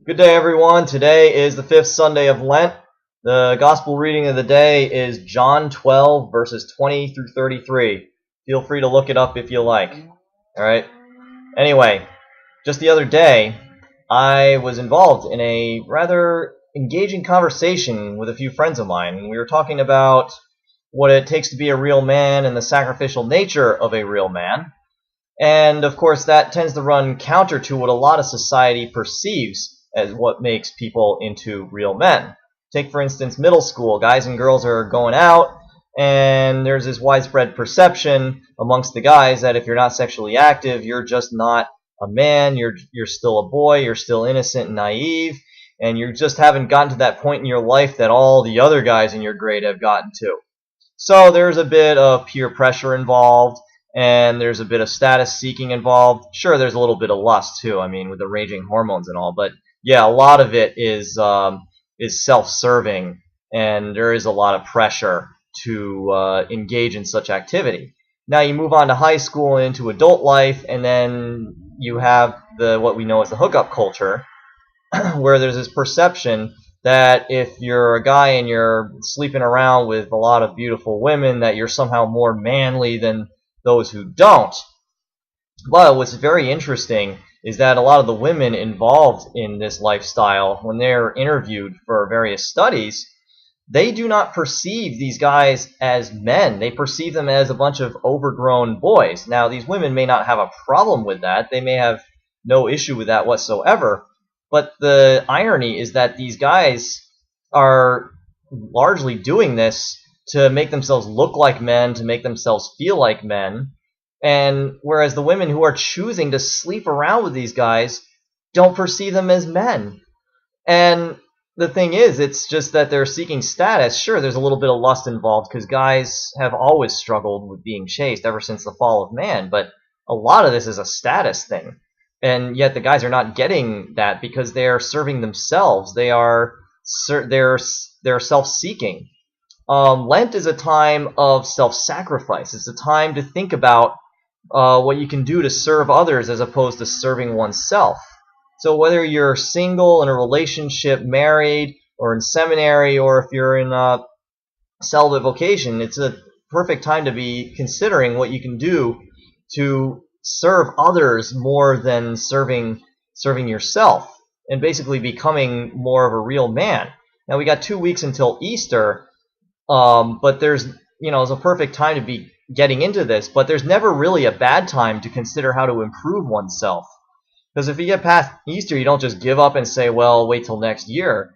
Good day, everyone. Today is the fifth Sunday of Lent. The gospel reading of the day is John 12, verses 20 through 33. Feel free to look it up if you like. All right. Anyway, just the other day, I was involved in a rather engaging conversation with a few friends of mine, and we were talking about what it takes to be a real man and the sacrificial nature of a real man. And, of course, that tends to run counter to what a lot of society perceives as what makes people into real men. Take, for instance, middle school. Guys and girls are going out, and there's this widespread perception amongst the guys that if you're not sexually active, you're just not a man, you're still a boy, you're still innocent and naive, and you just haven't gotten to that point in your life that all the other guys in your grade have gotten to. So there's a bit of peer pressure involved, and there's a bit of status seeking involved. Sure, there's a little bit of lust too, I mean, with the raging hormones and all, but yeah, a lot of it is self-serving, and there is a lot of pressure to engage in such activity. Now you move on to high school and into adult life, and then you have what we know as the hookup culture, where there's this perception that if you're a guy and you're sleeping around with a lot of beautiful women, that you're somehow more manly than those who don't. But what's very interesting is that a lot of the women involved in this lifestyle, when they're interviewed for various studies, they do not perceive these guys as men. They perceive them as a bunch of overgrown boys. Now, these women may not have a problem with that. They may have no issue with that whatsoever. But the irony is that these guys are largely doing this to make themselves look like men, to make themselves feel like men. And whereas the women who are choosing to sleep around with these guys don't perceive them as men. And the thing is, it's just that they're seeking status. Sure, there's a little bit of lust involved because guys have always struggled with being chaste ever since the fall of man. But a lot of this is a status thing. And yet the guys are not getting that because they are serving themselves. They're self-seeking. Lent is a time of self-sacrifice. It's a time to think about what you can do to serve others as opposed to serving oneself. So whether you're single, in a relationship, married, or in seminary, or if you're in a celibate vocation, it's a perfect time to be considering what you can do to serve others more than serving yourself, and basically becoming more of a real man. Now we got 2 weeks until Easter, but it's a perfect time to be getting into this, but there's never really a bad time to consider how to improve oneself. Because if you get past Easter, you don't just give up and say, well, wait till next year.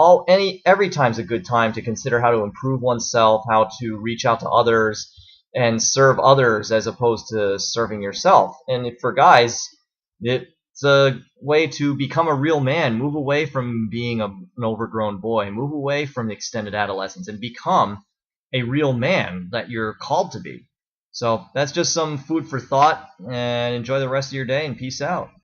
Every time's a good time to consider how to improve oneself, how to reach out to others and serve others as opposed to serving yourself. And for guys, it's a way to become a real man, move away from being an overgrown boy, move away from extended adolescence, and become a real man that you're called to be. So that's just some food for thought, and enjoy the rest of your day, and peace out.